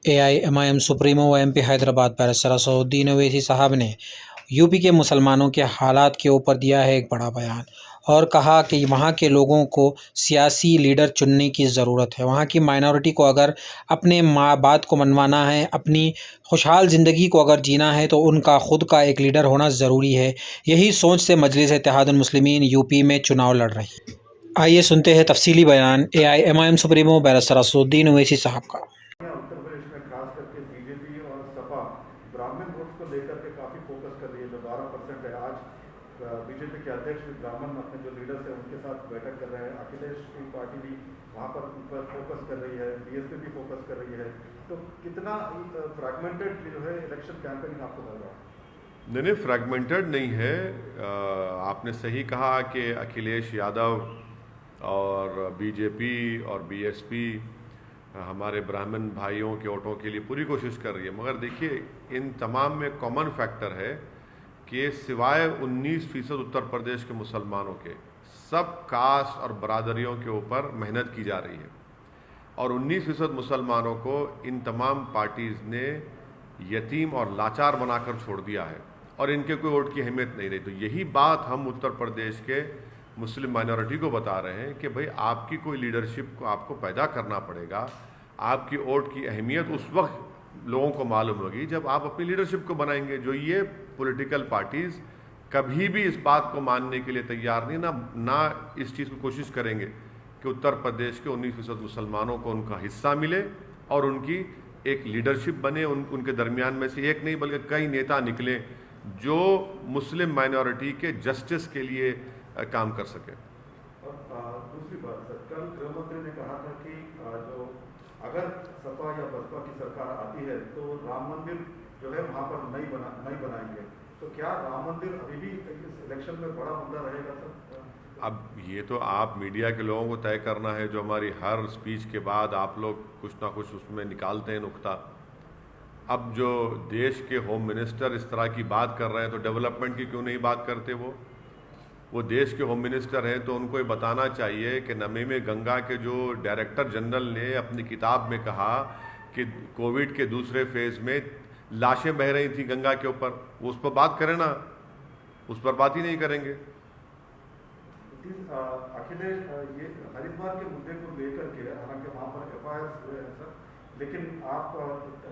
AIMIM supremo व MP Hyderabad barrister Asaduddin Owaisi साहब ने यूपी के मुसलमानों के हालात के ऊपर दिया है एक बड़ा बयान और कहा कि वहाँ के लोगों को सियासी लीडर चुनने की ज़रूरत है। वहाँ की माइनॉरिटी को अगर अपने माँ बात को मनवाना है, अपनी खुशहाल ज़िंदगी को अगर जीना है तो उनका ख़ुद का एक लीडर होना ज़रूरी है। यही सोच से मजलिस इत्तेहादुल मुस्लिमीन यूपी में चुनाव लड़ रही है। आइए सुनते हैं तफसीली बयान AIMIM supremo barrister Asaduddin Owaisi साहब का। उत्तर प्रदेश में खास करके बीजेपी और सपा ब्राह्मण वोट को लेकर के काफी फोकस कर रही है। जो 12% है, आज बीजेपी के अध्यक्ष ब्राह्मण अपने जो लीडर्स है उनके साथ बैठक कर रहे हैं। अखिलेश की पार्टी भी वहां पर फोकस कर रही है, बीएसपी भी फोकस कर रही है। तो कितना फ्रैगमेंटेड जो है इलेक्शन कैंपेनिंग आपको लग रहा है? नहीं, फ्रैगमेंटेड नहीं है। आपने सही कहा कि अखिलेश यादव और बीजेपी और बीएसपी हमारे ब्राह्मण भाइयों के वोटों के लिए पूरी कोशिश कर रही है, मगर देखिए इन तमाम में कॉमन फैक्टर है कि सिवाय 19% उत्तर प्रदेश के मुसलमानों के सब कास्ट और बरादरियों के ऊपर मेहनत की जा रही है और 19% मुसलमानों को इन तमाम पार्टीज़ ने यतीम और लाचार बनाकर छोड़ दिया है और इनके कोई वोट की अहमियत नहीं रही। तो यही बात हम उत्तर प्रदेश के मुस्लिम माइनॉरिटी को बता रहे हैं कि भाई आपकी कोई लीडरशिप को आपको पैदा करना पड़ेगा। आपकी वोट की अहमियत उस वक्त लोगों को मालूम होगी जब आप अपनी लीडरशिप को बनाएंगे। जो ये पॉलिटिकल पार्टीज़ कभी भी इस बात को मानने के लिए तैयार नहीं, ना इस चीज़ की कोशिश करेंगे कि उत्तर प्रदेश के 19% मुसलमानों को उनका हिस्सा मिले और उनकी एक लीडरशिप बने। उनके दरमियान में से एक नहीं बल्कि कई नेता निकले जो मुस्लिम माइनॉरिटी के जस्टिस के लिए काम कर सके। और दूसरी बात सर, कल गृह मंत्री ने कहा था कि जो अगर सपा या बसपा की सरकार आती है तो राम मंदिर जो है वहां पर नहीं बनाएंगे। तो क्या राम मंदिर अभी भी इस इलेक्शन में बड़ा मुद्दा रहेगा सर? अब ये तो आप मीडिया के लोगों को तय करना है। जो हमारी हर स्पीच के बाद आप लोग कुछ ना कुछ उसमें निकालते हैं नुक्ता। अब जो देश के होम मिनिस्टर इस तरह की बात कर रहे हैं तो डेवलपमेंट की क्यों नहीं बात करते? वो देश के होम मिनिस्टर हैं तो उनको ये बताना चाहिए कि नमामि गंगा के जो डायरेक्टर जनरल ने अपनी किताब में कहा कि कोविड के दूसरे फेज में लाशें बह रही थी गंगा के ऊपर, वो उस पर बात करें ना, उस पर बात ही नहीं करेंगे। अखिलेश ये हरिद्वार के मुद्दे को लेकर के, हालांकि वहां पर एफआईआर हुए हैं सर, लेकिन आप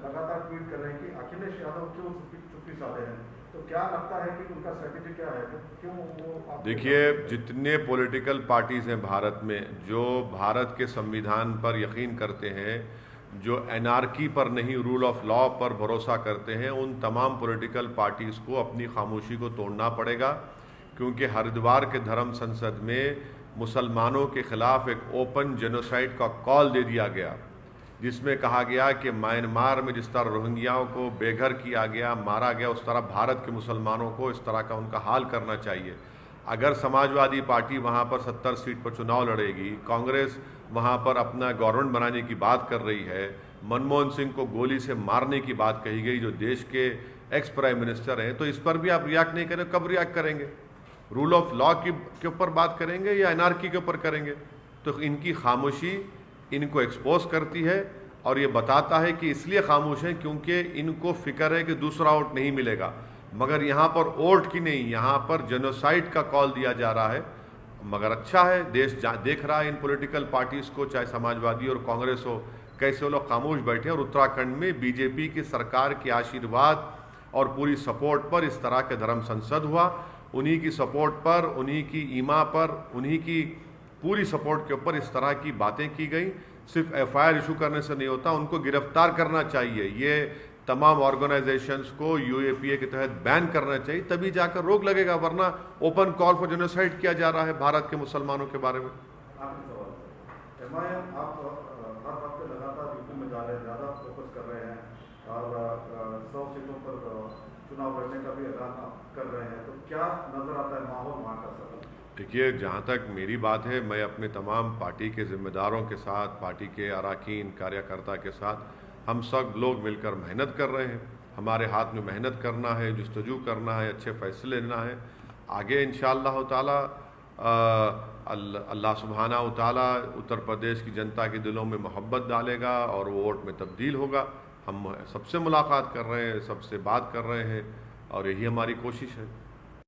लगातार ट्वीट कर रहे हैं कि अखिलेश यादव क्यों चुप्पी साधे हैं। तो क्या लगता है कि उनका स्ट्रेटेजी क्या है, क्यों वो? देखिए, जितने पॉलिटिकल पार्टीज हैं भारत में जो भारत के संविधान पर यकीन करते हैं, जो एनार्की पर नहीं रूल ऑफ लॉ पर भरोसा करते हैं, उन तमाम पॉलिटिकल पार्टीज़ को अपनी खामोशी को तोड़ना पड़ेगा। क्योंकि हरिद्वार के धर्म संसद में मुसलमानों के खिलाफ एक ओपन जेनोसाइड का कॉल दे दिया गया, जिसमें कहा गया कि म्यांमार में जिस तरह रोहिंग्याओं को बेघर किया गया, मारा गया, उस तरह भारत के मुसलमानों को इस तरह का उनका हाल करना चाहिए। अगर समाजवादी पार्टी वहाँ पर 70 सीट पर चुनाव लड़ेगी, कांग्रेस वहाँ पर अपना गवर्नमेंट बनाने की बात कर रही है, मनमोहन सिंह को गोली से मारने की बात कही गई जो देश के एक्स प्राइम मिनिस्टर हैं, तो इस पर भी आप रिएक्ट नहीं करें। कब रिएक्ट करेंगे? रूल ऑफ लॉ के ऊपर बात करेंगे या एनार्की के ऊपर करेंगे? तो इनकी खामोशी इनको एक्सपोज करती है और ये बताता है कि इसलिए खामोश हैं क्योंकि इनको फिक्र है कि दूसरा वोट नहीं मिलेगा। मगर यहाँ पर वोट की नहीं, यहाँ पर जेनोसाइड का कॉल दिया जा रहा है। मगर अच्छा है, देश देख रहा है इन पॉलिटिकल पार्टीज़ को, चाहे समाजवादी और कांग्रेस हो, कैसे वो लोग खामोश बैठे। और उत्तराखंड में बीजेपी की सरकार के आशीर्वाद और पूरी सपोर्ट पर इस तरह के धर्म संसद हुआ। उन्हीं की सपोर्ट पर, उन्हीं की ईमा पर, उन्हीं की पूरी सपोर्ट के ऊपर इस तरह की बातें की गई। सिर्फ एफआईआर इशू करने से नहीं होता, उनको गिरफ्तार करना चाहिए। ये तमाम ऑर्गेनाइजेशंस को यूएपीए के तहत बैन करना चाहिए, तभी जाकर रोक लगेगा, वरना ओपन कॉल फॉर जेनोसाइड किया जा रहा है भारत के मुसलमानों के बारे में। एमआईएम आप हर हफ्ते लगातार यूपी में जा रहे हैं, ज़्यादा फोकस कर रहे हैं और 100 सीटों पर चुनाव लड़ने का भी ऐलान कर रहे हैं। तो क्या नजर आता है माहौल वहाँ का? देखिए, जहाँ तक मेरी बात है, मैं अपने तमाम पार्टी के जिम्मेदारों के साथ, पार्टी के अरकान कार्यकर्ता के साथ, हम सब लोग मिलकर मेहनत कर रहे हैं। हमारे हाथ में मेहनत करना है, जुस्तजू करना है, अच्छे फैसले लेना है। आगे इंशाअल्लाह ताला अल्लाह सुब्हाना व तआला उत्तर प्रदेश की जनता के दिलों में मोहब्बत डालेगा और वो वोट में तब्दील होगा। हम सबसे मुलाकात कर रहे हैं, सबसे बात कर रहे हैं और यही हमारी कोशिश है।